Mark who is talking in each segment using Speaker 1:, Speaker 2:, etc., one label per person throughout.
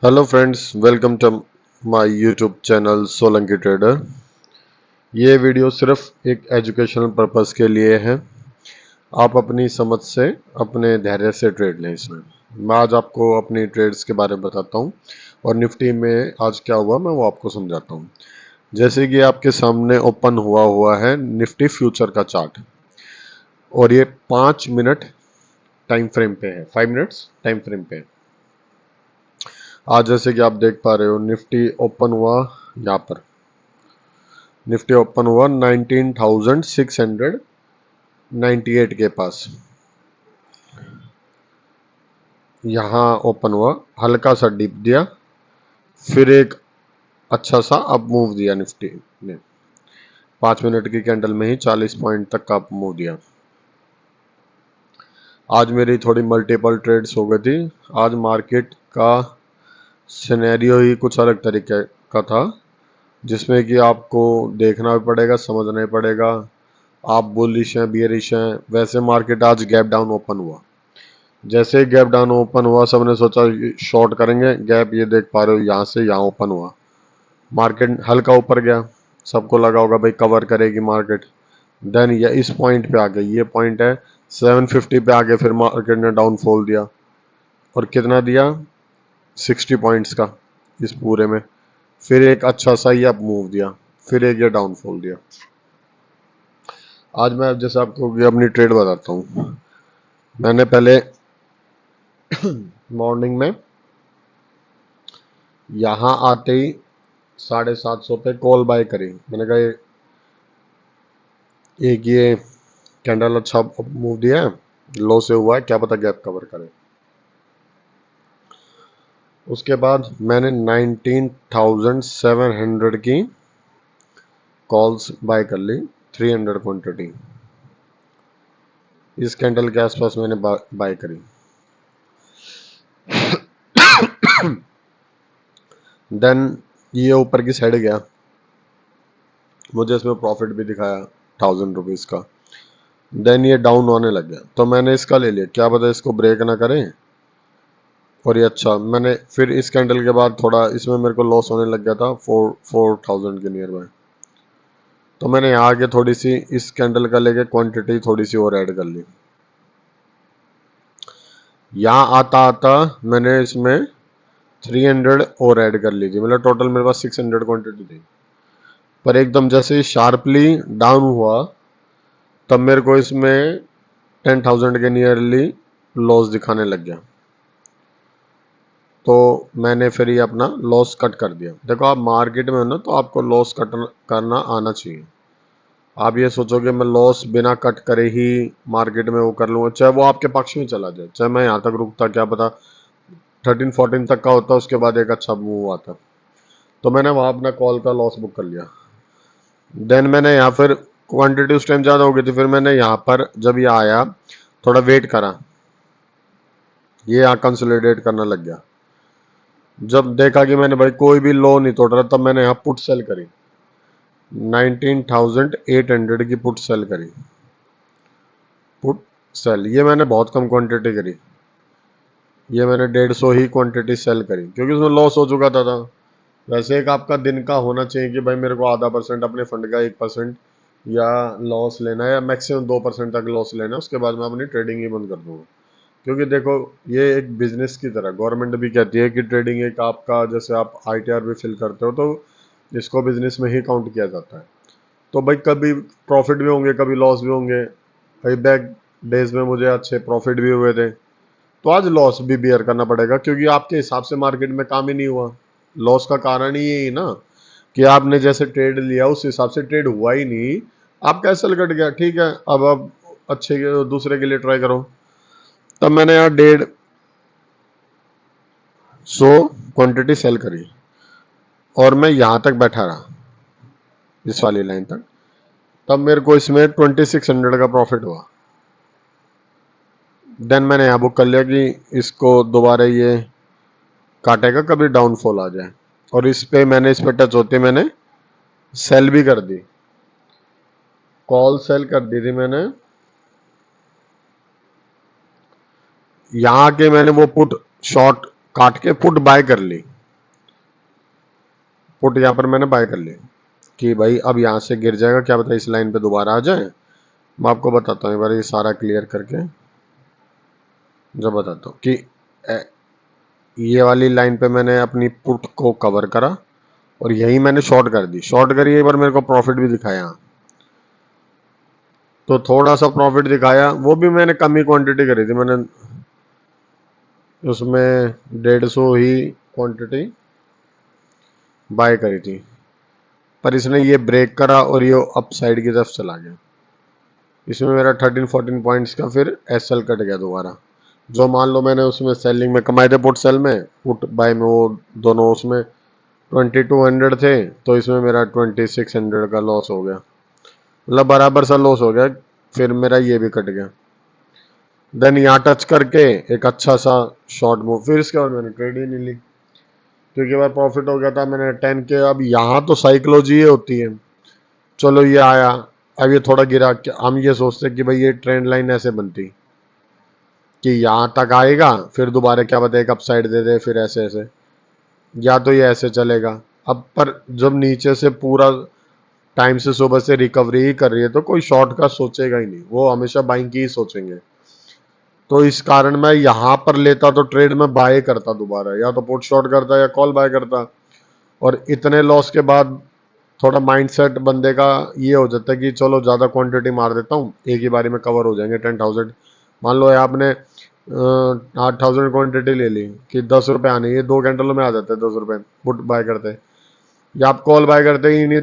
Speaker 1: Hello friends, welcome to my YouTube channel Solanki trader. ये video सिर्फ एक एजुकेशनल पर्पस के लिए है। आप अपनी समझ से, अपने धैर्य से ट्रेड लें। इसमें मैं आज आपको अपनी ट्रेड्स के बारे में बताता हूँ और निफ्टी में आज क्या हुआ मैं वो आपको समझाता हूँ। जैसे कि आपके सामने ओपन हुआ है निफ्टी फ्यूचर का चार्ट और ये 5 मिनट टाइम फ्रेम पे है, 5 मिनट्स टाइम फ्रेम पे है। आज जैसे कि आप देख पा रहे हो निफ्टी ओपन हुआ, यहाँ पर निफ्टी ओपन हुआ 19,698 के पास। यहाँ ओपन हुआ, हल्का सा डिप दिया, फिर एक अच्छा सा अप मूव दिया निफ्टी ने। 5 मिनट की कैंडल में ही 40 पॉइंट तक का अप मूव दिया। आज मेरी थोड़ी मल्टीपल ट्रेड्स हो गई थी। आज मार्केट का सिनेरियो ही कुछ अलग तरीके का था, जिसमें कि आपको देखना भी पड़ेगा, समझना भी पड़ेगा। आप बुलिश हैं, बियरिश हैं। वैसे मार्केट आज गैप डाउन ओपन हुआ। जैसे ही गैप डाउन ओपन हुआ, सबने सोचा शॉर्ट करेंगे। गैप ये देख पा रहे हो, यहाँ से यहाँ ओपन हुआ, मार्केट हल्का ऊपर गया। सबको लगा होगा भाई कवर करेगी मार्केट। देन ये इस पॉइंट पे आ गई, ये पॉइंट है 750 पे आके फिर मार्केट ने डाउनफॉल दिया। और कितना दिया? 60 पॉइंट्स का इस पूरे में। फिर एक अच्छा सा ये अप मूव दिया, फिर एक ये डाउनफॉल दिया। आज मैं जैसे आपको अपनी ट्रेड बताता हूँ। मैंने पहले मॉर्निंग में यहाँ आते ही 750 पे कॉल बाय करी। मैंने कहा एक ये कैंडल अच्छा मूव दिया है, लो से हुआ है, क्या पता गैप कवर करे। उसके बाद मैंने 19,700 की कॉल्स बाय कर ली, 300 क्वांटिटी इस कैंडल के आसपास मैंने बाय करी। देन ये ऊपर की साइड गया, मुझे इसमें प्रॉफिट भी दिखाया 1000 रुपीज़ का। देन ये डाउन होने लग गया, तो मैंने इसका ले लिया, क्या पता इसको ब्रेक ना करें। और ये अच्छा, मैंने फिर इस कैंडल के बाद थोड़ा इसमें मेरे को लॉस होने लग गया था 4000 के नियर बाय। तो मैंने यहाँ आके थोड़ी सी इस कैंडल का लेके क्वांटिटी थोड़ी सी और ऐड कर ली। यहाँ आता आता मैंने इसमें 300 और ऐड कर ली थी, मतलब टोटल मेरे पास 600 क्वांटिटी थी। पर एकदम जैसे शार्पली डाउन हुआ, तब मेरे को इसमें 10,000 के नियरली लॉस दिखाने लग गया। तो मैंने फिर ये अपना लॉस कट कर दिया। देखो, आप मार्केट में हो ना, तो आपको लॉस कट करना आना चाहिए। आप ये सोचोगे मैं लॉस बिना कट करे ही मार्केट में वो कर लूँगा, चाहे वो आपके पक्ष में चला जाए, चाहे मैं यहाँ तक रुकता, क्या पता 13-14 तक का होता, उसके बाद एक अच्छा मूव आता। तो मैंने वहाँ अपना कॉल का लॉस बुक कर लिया। देन मैंने यहाँ फिर क्वांटिटी उस टाइम ज़्यादा हो गई थी, फिर मैंने यहाँ पर जब ये आया थोड़ा वेट करा, ये यहाँ कंसोलिडेट करना लग गया। जब देखा कि मैंने भाई कोई भी लो नहीं तोड़ रहा, तब मैंने यहाँ पुट सेल करी, 19,800 की पुट सेल करी। पुट सेल ये मैंने बहुत कम क्वांटिटी करी, ये मैंने 150 ही क्वांटिटी सेल करी, क्योंकि उसमें लॉस हो चुका था। वैसे एक आपका दिन का होना चाहिए कि भाई मेरे को आधा परसेंट अपने फंड का 1% या लॉस लेना है, या मैक्सिमम 2% तक लॉस लेना है, उसके बाद मैं अपनी ट्रेडिंग ही बंद कर दूंगा। क्योंकि देखो, ये एक बिजनेस की तरह गवर्नमेंट भी कहती है कि ट्रेडिंग एक आपका, जैसे आप ITR भी फिल करते हो, तो इसको बिजनेस में ही काउंट किया जाता है। तो भाई कभी प्रॉफिट भी होंगे, कभी लॉस भी होंगे। भाई बैक डेज में मुझे अच्छे प्रॉफिट भी हुए थे, तो आज लॉस भी बियर करना पड़ेगा, क्योंकि आपके हिसाब से मार्केट में काम ही नहीं हुआ। लॉस का कारण ही यही ना कि आपने जैसे ट्रेड लिया उस हिसाब से ट्रेड हुआ ही नहीं, आपका एसएल कट गया। ठीक है, अब आप अच्छे के दूसरे के लिए ट्राई करो। तब मैंने यहाँ 150 क्वांटिटी सेल करी और मैं यहाँ तक बैठा रहा, इस वाली लाइन तक। तब मेरे को इसमें 2600 का प्रॉफिट हुआ। देन मैंने यहाँ बुक कर लिया कि इसको दोबारा ये काटेगा, कभी डाउनफॉल आ जाए। और इस पे मैंने, इस पे टच होते मैंने सेल भी कर दी, कॉल सेल कर दी थी मैंने। यहाँ के मैंने वो पुट शॉर्ट काट के पुट बाय कर ली। पुट यहाँ पर मैंने बाय कर लिया कि भाई अब यहाँ से गिर जाएगा, क्या पता इस लाइन पे दोबारा आ जाए। मैं आपको बताता हूँ एक बार ये सारा क्लियर करके जब बताता हूँ कि ये वाली लाइन पे मैंने अपनी पुट को कवर करा और यही मैंने शॉर्ट कर दी, शॉर्ट करी, एक बार मेरे को प्रॉफिट भी दिखाया। तो थोड़ा सा प्रॉफिट दिखाया, वो भी मैंने कम ही क्वांटिटी करी थी, मैंने उसमें 150 ही क्वांटिटी बाय करी थी, पर इसने ये ब्रेक करा और ये अप साइड की तरफ चला गया। इसमें मेरा 13-14 पॉइंट्स का फिर एसएल कट गया दोबारा। जो मान लो मैंने उसमें सेलिंग में कमाए थे पुट सेल में, पुट बाय में, वो दोनों उसमें 2200 थे, तो इसमें मेरा 2600 का लॉस हो गया, मतलब बराबर सा लॉस हो गया। फिर मेरा ये भी कट गया। देन यहाँ टच करके एक अच्छा सा शॉर्ट मूव, फिर इसके बाद मैंने ट्रेड ही नहीं ली क्योंकि बार प्रॉफिट हो गया था मैंने 10 के। अब यहाँ तो साइकोलॉजी ये होती है, चलो ये आया, अब ये थोड़ा गिरा, हम ये सोचते कि भाई ये ट्रेंड लाइन ऐसे बनती कि यहाँ तक आएगा फिर दोबारा क्या पता एक अप साइड दे दे, फिर ऐसे ऐसे, या तो ये ऐसे चलेगा। अब पर जब नीचे से पूरा टाइम से सुबह से रिकवरी ही कर रही है तो कोई शॉर्ट का सोचेगा ही नहीं, वो हमेशा बाइंग की ही सोचेंगे। तो इस कारण मैं यहाँ पर लेता तो ट्रेड में बाय करता दोबारा, या तो पुट शॉर्ट करता या कॉल बाय करता। और इतने लॉस के बाद थोड़ा माइंडसेट बंदे का ये हो जाता है कि चलो ज़्यादा क्वांटिटी मार देता हूँ, एक ही बारी में कवर हो जाएंगे 10,000। मान लो आपने 8,000 क्वांटिटी ले ली कि 10 रुपये आने, ये 2 घंटों में आ जाते हैं 10 रुपये पुट बाय करते, या आप कॉल बाय करते ही नहीं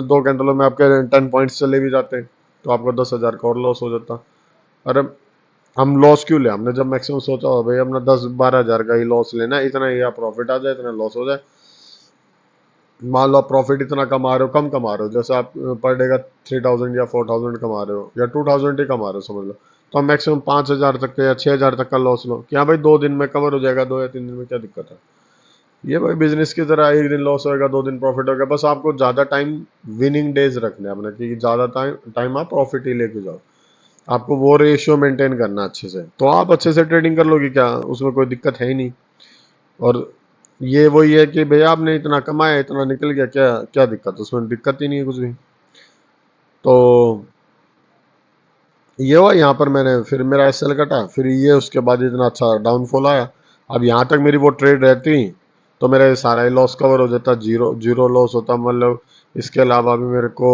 Speaker 1: 2 घंटों में आपके 10 पॉइंट्स चले भी जाते, तो आपको 10,000 का और लॉस हो जाता। अरे हम लॉस क्यों ले, हमने जब मैक्सिमम सोचा हो भाई अपना 10-12 हज़ार का ही लॉस लेना है, इतना ही प्रॉफिट आ जाए इतना लॉस हो जाए। मान लो आप प्रॉफिट इतना कमा रहे हो, कम कमा रहे हो, जैसे आप पर डे का 3,000 या 4,000 कमा रहे हो या 2,000 ही कमा रहे हो समझ लो, तो हम मैक्सिमम 5,000 तक का या 6,000 तक का लॉस लो कि हाँ भाई 2 दिन में कवर हो जाएगा, 2 या 3 दिन में क्या दिक्कत है। ये भाई बिजनेस की तरह, एक दिन लॉस होएगा 2 दिन प्रॉफिट होगा, बस आपको ज़्यादा टाइम विनिंग डेज रखने हैं अपने कि ज़्यादा टाइम टाइम आप प्रॉफिट ही लेके जाओ। आपको वो रेशियो मेंटेन करना अच्छे से, तो आप अच्छे से ट्रेडिंग कर लोगे, क्या उसमें कोई दिक्कत है ही नहीं। और ये वही है कि भैया आपने इतना कमाया इतना निकल गया, क्या क्या दिक्कत, उसमें दिक्कत ही नहीं है कुछ भी। तो ये हुआ, यहाँ पर मैंने फिर मेरा एसएल कटा, फिर ये उसके बाद इतना अच्छा डाउनफॉल आया। अब यहाँ तक मेरी वो ट्रेड रहती तो मेरा सारा ही लॉस कवर हो जाता, जीरो जीरो लॉस होता, मतलब इसके अलावा भी मेरे को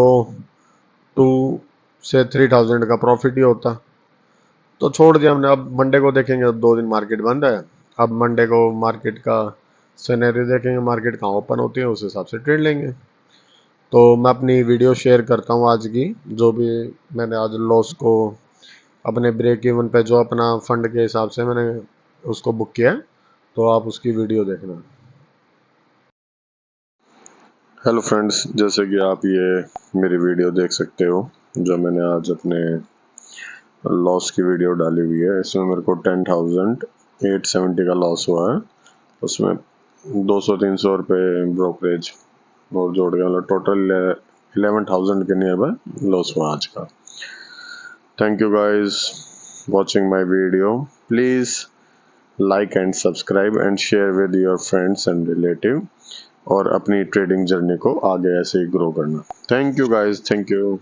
Speaker 1: 2 से 3,000 का प्रॉफिट ही होता। तो छोड़ दिया हमने, अब मंडे को देखेंगे, 2 दिन मार्केट बंद है। अब मंडे को मार्केट का सिनेरियो देखेंगे, मार्केट कहाँ ओपन होती है उस हिसाब से ट्रेड लेंगे। तो मैं अपनी वीडियो शेयर करता हूँ आज की, जो भी मैंने आज लॉस को अपने ब्रेक इवन पे जो अपना फंड के हिसाब से मैंने उसको बुक किया है, तो आप उसकी वीडियो देखना। हेलो फ्रेंड्स, जैसे कि आप ये मेरी वीडियो देख सकते हो जो मैंने आज अपने लॉस की वीडियो डाली हुई है, इसमें मेरे को 10,870 का लॉस हुआ है। उसमें 200-300 रुपये ब्रोकरेज और जोड़ के मतलब टोटल 11,000 के नियर बाय लॉस हुआ आज का। Thank you guys watching my video. Please like and subscribe and share with your friends and relative, और अपनी ट्रेडिंग जर्नी को आगे ऐसे ही ग्रो करना। Thank you guys, thank you.